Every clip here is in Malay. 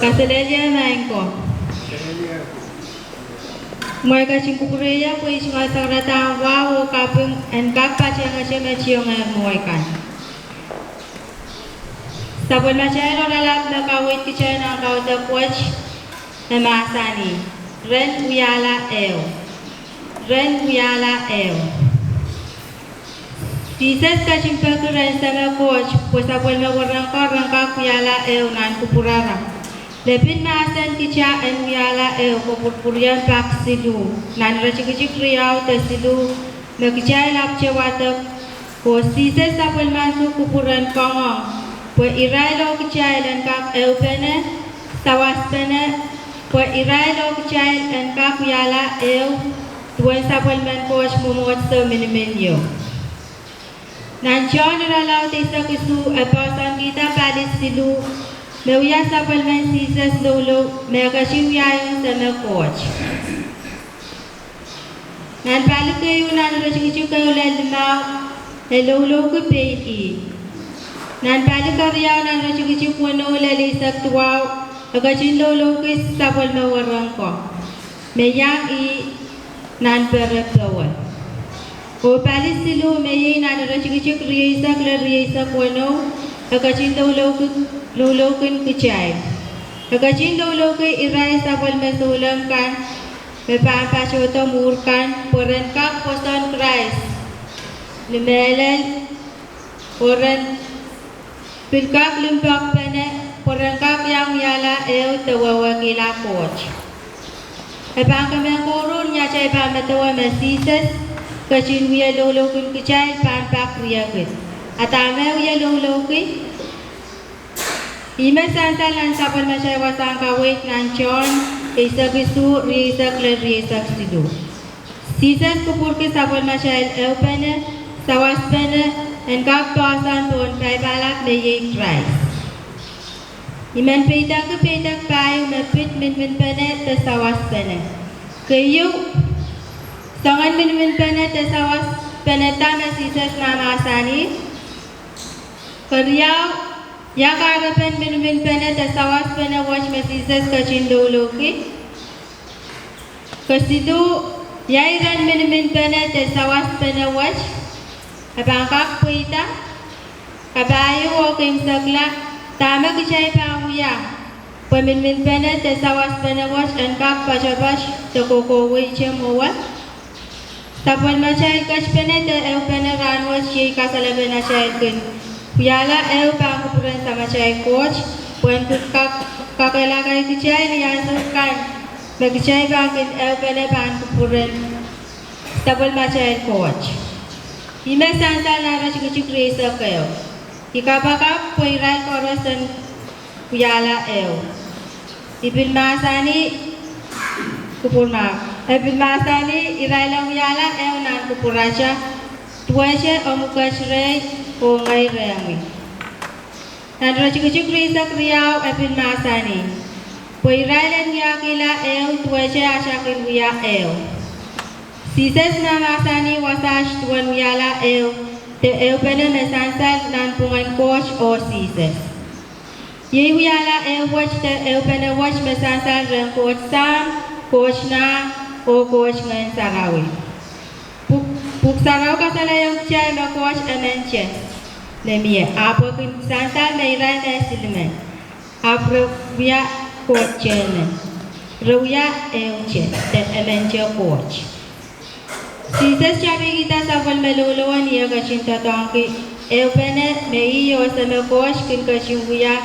Kaseleja main ko. Moi kasing kukureya po isang asarata wow kapeng and kapacha nga siya machiyong moi kan. Sabon machay no lalap na kawit kichay ng kawda kwach na masani. Ren uyala eo. Ren uyala eo. Tisas kasing pagkuran sa mga coach po sabon mawarang ka rangka uyala eo nan kupurara. Lepin maasan kicha en uyala eo kupurpurian pak silu. Nan rachikicik riyaw ta silu na kichay lapche watak ko tisas sabon masu kupuran kongong. Po irai lo kecil dan kap pene sawas pene po irai lo kecil dan kap yala tuan sapal men coach mumot so minimenyo. Nanjon ralau tisa kusu apasan kita palis silu meuya sapal men sisas lolo mekasiu yayo sama coach. Nan palu kayu nan rasikicu kayu lemau lolo ku pei. Nan balik karya nan racik-racik puno lali saktuaw agacin lolo kis sabal mawarang ko. Mayang nan berapawal. O palis silu mayi nan racik-racik riyasak puno agacin lolo kin kicay. Agacin lolo ki iray sabal masulang kan mepampasyota murkan perenkak poson Christ. Limelel peren Pilkak limpak pene porangkak yang yala tawawa kila coach. Ebang kami korun nya cai pa matawa mesisas kacin wiya lolo kun kicai pan pak riyakit. Atame wiya lolo ki ime santalan sapal macai wasang kawit nanchon isak isu risak sidu. Sisas kupur ki sapal macai pene sawas pene engkau kawasan Pohnpei balak leyek rice. Iman pedak ke pedak payu mepit min pene tersawas pene. Kayu sangan min pene tersawas pene tama sisas nama asani. Keriau ya karapan min pene tersawas pene watch mesisas kacin dulu ki. Kesitu ya iran min pene tersawas pene watch. Abangkak puita, kabayo o kim sagla, tama kichay pa uya. Pamin pene tesawas penawas engkak pacabash tokokoway chemowa. Tapon machay kash pene te pene ranwas yay kasalaben na chay kin. Yala pangkupuran sa machay coach, puen kakalakay kichay niyasukan. Magkichay bangkin pene pangkupuran. Tapon machay coach. Ime santa na racik-racik resa kayo. Ikabakap poirai korosan kuyala Ibil masani kupurna. Ibil masani irai lang kuyala nan kupuracha. Tuwache omukashre o ngai reangi. Nan racik-racik resa kriyaw ibil masani. Poirai lang yakila tuwache asyakin kuya Sisas na masani wasash tuan wiyala te pene mesansal nan pungan coach o sisas. Ye wiyala watch te pene watch mesansal ren coach sam, coach na o coach ngayon sarawi. Puk saraw kasalayang chay ma coach emenche. Lemie, apo kin sansal mayray na silmen. Apro wiya coach chene. Ruya che te emenche coach. Sisas chabi kita safal meluluan iya kacinta tangki pene mei yo sama coach kin kacimbuya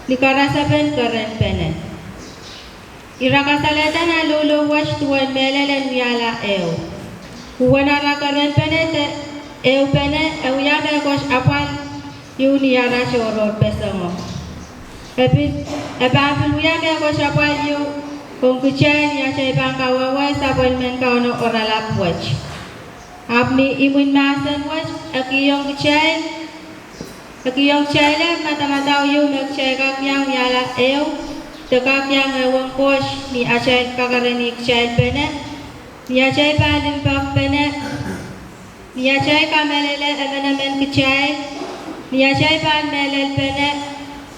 likarasa pen karen pene ira kasaleta na lulu watch tuan melelen yala huwana ra karen pene te pene ya me coach apal yuni yara choror pesamo ebapil ya me coach apal yu kung kuchay niya siya ibang kawawa sa appointment ka no oralap watch. Apni imun masan watch, akiyong kuchay le mata-mata yung magchay kakyang yala tekakyang ewang coach ni achay kakarinik chay pene, ni achay palimpak pene, ni achay kamelele evenement kuchay, ni achay pan melel pene,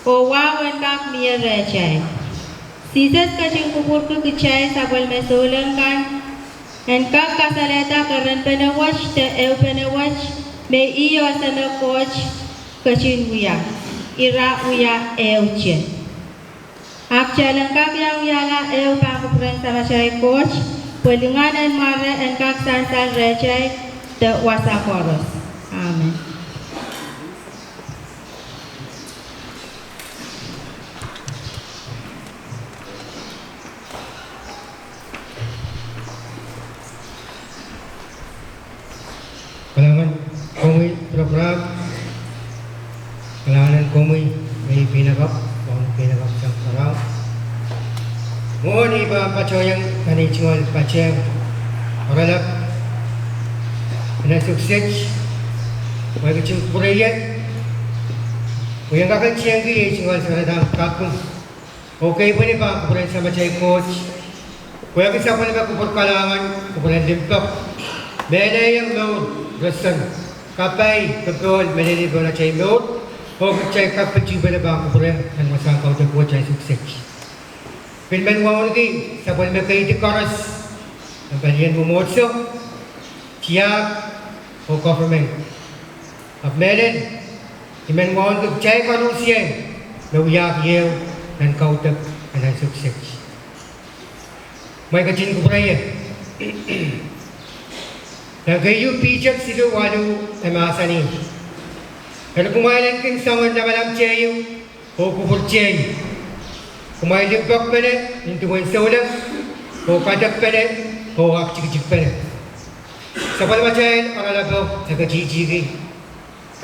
o wawan kak niya rechay. Sisas kacing kupur ke kecai sabal mesolengkan. Engkau kasaleta keren penawaj te eu penawaj me iyo sama coach kacing uya. Ira uya eu jen. Ak jalan kak yang uya la eu pangkupuran sama cai coach. Pelungan dan mare engkau sansan recai te wasakoros. Amin. Kalangan komui program kalangan komui may pinagap sang parang mohon iba pacoyang kani cingol paceng oralak na sukses may kacing kurayat kuyang kakang ciyang gi cingol sa radang kakung okay po ni ba kupuran sa macay coach kuyang isa po ni ba kupur kalangan kupuran limpok Bena yang mau resan kapai kegol menjadi bola cai mau ho cai kapai cuba lebang kupuran dan masa kau terbuat cai sukses. Pilmen wang lagi sabun mereka itu koras bagian memotso siap ho government. Abmeden pilmen wang tu cai korusian lawiak yel dan kau ter dan sukses. Mereka cin kupuran ya. Nagayu pijak sido walu emasani. Kalau kumain king sangat dalam cayu, ho kupur cayu. Kumain lebak pada, intuan saulang, ho kadak pada, ho ak cik pada. Sapal macam orang labau jaga jiji.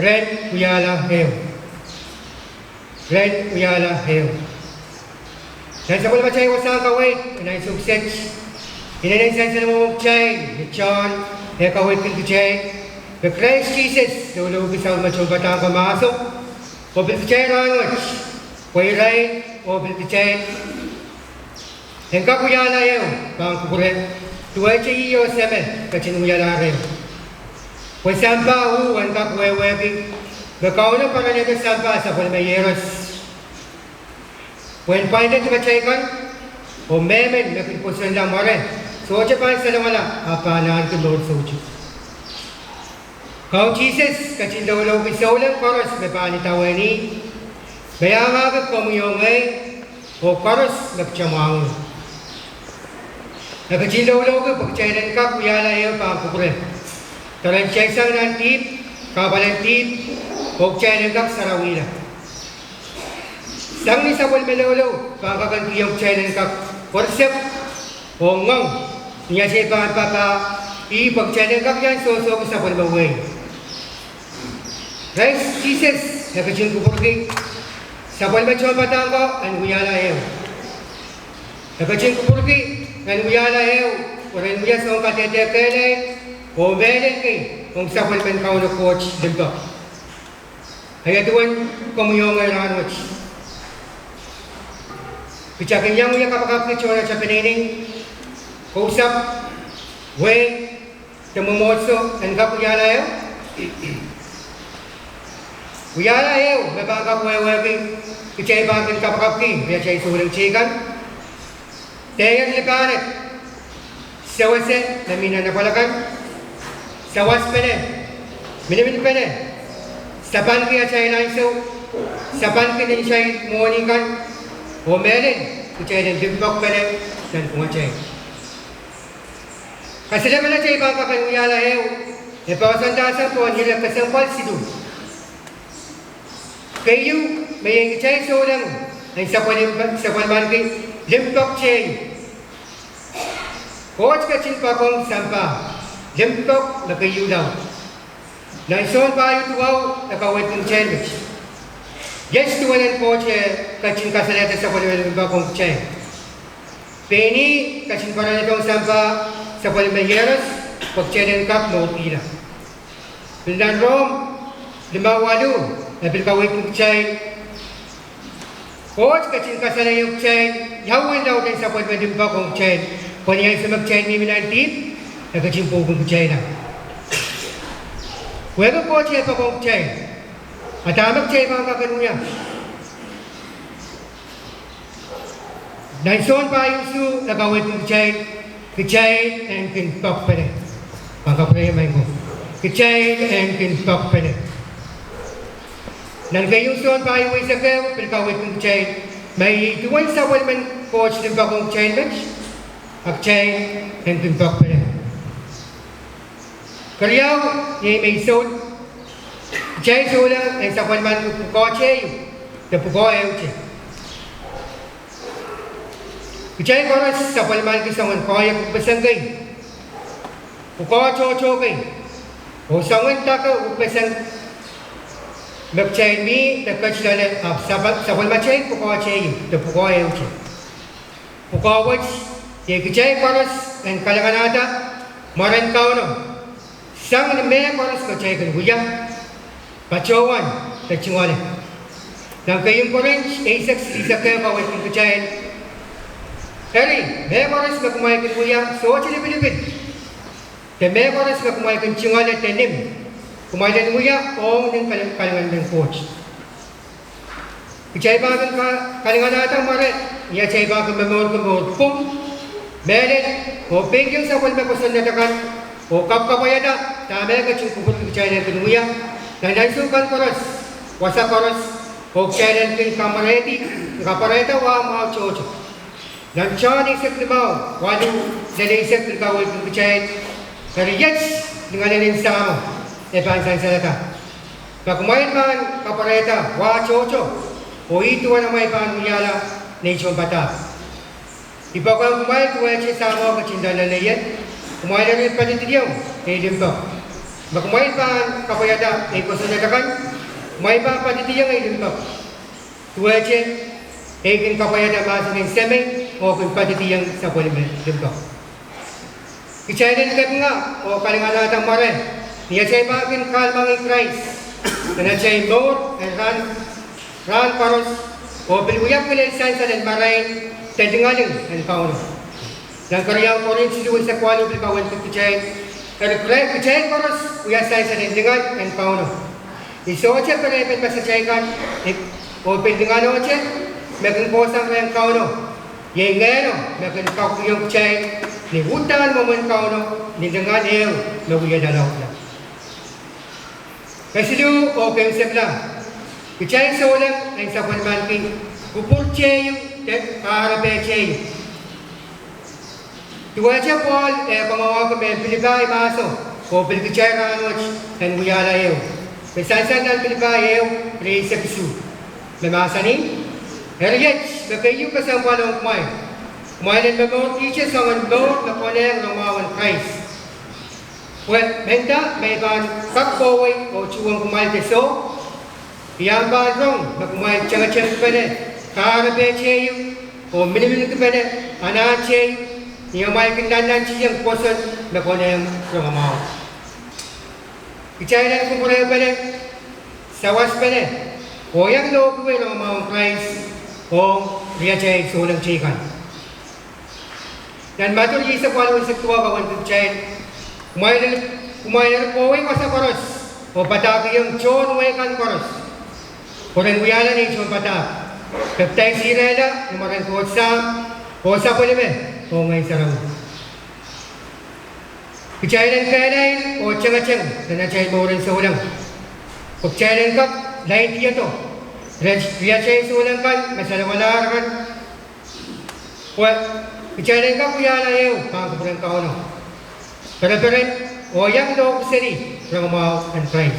Ren uyala heo. Ren uyala heo. Dan sapal macam wasang kawai, nai sukses. Ini saya mau cai, John. Ya kawit kin kecai, ke Christ Jesus, dulu bisa macam batang kemasuk, mobil kecai rangut, kuirai, mobil kecai, engkau punya layu, bang kuburan, dua ciri yo semen, kecil punya layu, kau sampah engkau kuewebi, bekau nak pada ni sampah sabun meyeros, kau pandai tu kecai kan, kau memen nak pusan dah marah. Soja pan salamala apa nanti lord soju. Kau Jesus kacin dawlo bisaulang koros bepani tawani. Bayanga ke komuyongai o koros nagchamang. Nagkacin dawlo ke pagcainan ka kuyala iyo pangkukuren. Taran chaysang nantip, kabalantip, pagcainan ka sarawila. Sang ni sabol melolo pangkakantiyong chainan ka korsep o ngong. Niya siya papa ipagchannel kak yan so sa palmaway. Christ Jesus nakajin ko porgi sa palmachon patangko ang uyala ew. Nakajin ko porgi ang uyala ew. Oren muya sa katete kene o menen kay kung sa palman kauno coach dito. Kaya tuwan kumuyong ay ranwach. Pichakin niya muya kapakap ni chona sa pinining Kusap, weng, temumotso, engkau uyala yo. Uyala yo, mabangka kuwewebi, kicay bangkin kapakapki, biya chay suling chikan. Tayang lipanet, sawase, namina napalakan, sawas pene, minimin pene, sapan kaya chay lanso, sapan kaya chay morningan, o melin, kicay ng dimbok pene, dan kumachay. Kasi naman na siya ibang kakanuyala hew. E pawasandasan po ang hilang kasampal sido. Kayo, may yung chay so lang. Ang sa palman kay limpok chay. Coach ka chin pa kong sampa. Limpok na kayo daw. Nang son pa yung tuwaw, nakawit ng challenge. Yes, tuwalan coach ka chin kasaleta sa palman kong chay. Penny, ka chin pa rin itong sampa. Sa palmayeras, pagchenen kap no pila. Pindan rom, 5 nabil kawit ng chay. Coach, kachin kasana yung chay. Yawan daw din sa palmadimba kong chay. Paniyay sa mag-chay ni minantip, nagkachin po kong chay na. Huwag coach pa kong chay. At amag chay pa ang kakanunya. Dan son pa yusu nagawin kong kecai and kin tok pene. Pangkapre main ko. Kecai and kin tok pene. Dan kayo son pa yusu nagawin pilkawin kong kecai. May tuwan sa walman coach din pa kong kecai match. Kecai and kin tok pene. Kariyaw ye may son. Kecai solang ang sa walman coach ay. Tepuko ay uci. Kecai koras sa palman kisangan kaya kupasangay. Ukawa chochokay. O sangan taka upasang magchay mi takachlala sa palman chay ukawa chay tepuko ay uci. Ukawaj ye kecai koras ang kalanganata maran kauno. Sang me koras kecai kan huya. Pacawan tachingwale. Nang kayong korange ay isakay kawat ng kecai. Heri, मैं कोरस में कुमाई के कुया सोच ले बिलिबिद ते मैं कोरस में कुमाई के चिंगाले तेनिम कुमाई ले कुया ओम दिन कलिंगन दिन कोच इचाई बागन का कलिंगन आता मारे या चाई बागन में मोर को पुम मेरे वो पेंगिंग सा कोल में पसंद नटकन वो कप या दा तामे का चिंकुपुर इचाई ले कुया नंदाइसु kan koros wasa koros वो चाई ले किन कामरेती कापरेता वा माव चोच Dan cari seklimau, walau dari seklikau itu percaya dari yes dengan yang sama, epan saya kata. Kakumain man kapareta, wah coco, oh itu orang main pan miala nation bata. Ipakau kumain tu aja sama kecintaan lelaki, kumain dari pada tidiau, dimto. Kakumain pan kapareta, kosan jatakan, kumain pan pada tidiau dimto. Tu aja, kan kapareta masih yang semai. O kung pati yang sa boleh dimto. Kecairan nga o kalingan natang mare. Niya chay bagin kalmang Christ. Na chay more and ran paros o biluyap kila isansa ng marain tadingaling ang kauno. Nang karyaw ko rin siluwan sa kwalo bilkawan sa kecay. Pero kecay paros uya isansa ng dingal ang kauno. Iso oche perepet pa sa chay kan o pildingano oche megang posang ang kauno. Yang ngano, makan kau yang cai, ni hutan momen kau no, ni dengan eu, lagu ya dalau lah. Kasi tu, okay sebla, kecai seorang yang sahabat manki, kupur cai, karabe cai. Dua cai pol, pengawa kami Pilipai masuk, ko pilih kecai ranwaj, dan guyala eu. Pesan-pesan dan Pilipai eu, risa kisu. Memasa ni. Heritage, nagkayo ka sa walong kumay. Kumay ng mga teachers sa mga Lord na koneng Romawan Christ. Well, menta, may ban kakbaway o chuwang kumay teso. Iyang ba rong na kumay tiyang-tiyang kapene. Karabe cheyo o minimin kapene. Ana cheyo. Iyang may kindanan chiyang poson na koneng Romawan. Ichayan kung kureho pene. Sawas pene. O yang loob ko Romawan Christ. O dia cai solang cikan. Dan matur Yesus walau setua kawan percaya. Kumain kawai masa koros. O pataki yang con wekan koros. Orang biala ni con patak. Kapten sirela numaran kuotsa. O sa polime. O ngai sarau. Kecairan kainain o ceng-ceng dan cai moren solang. Kecairan kap lain dia tu. Dia cai solang kan masalah malar kan. Wah, kecairan kap biala eu kang kemudian kau no. Peren o yang do seri ramau and Christ.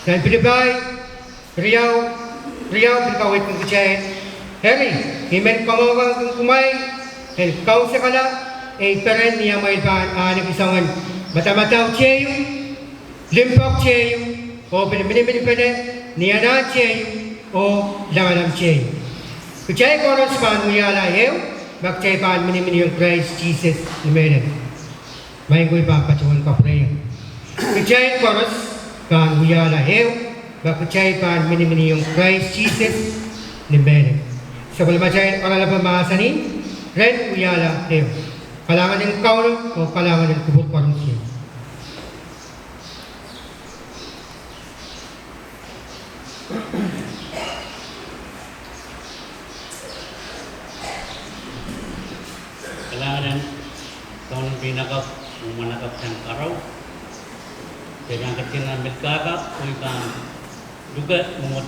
Dan Pilipai Riau berkawit ng kecairan. Heri, himen kamugang kung kumay. And kau sekala peren niya may pan anak isangan. Mata-mataw cheyo, limpak cheyo, o pinipinipinipine, niya na cheyo, o langanam cheyo. Kecay koros pan muyala yew, magcay pan minimini yung Christ Jesus lumenen. May ko'y papatungan ka prayer. Kecay koros pan muyala yew, magcay pan minimini yung Christ Jesus lumenen. Sa palamacayan orang lang pamahasanin, red muyala yew. Kalangan ng kaulo o kalangan ng kubur parang siya. pinakap, umanakap siyang karaw. Kaya kaya kinamit kakap, o ikan juga umot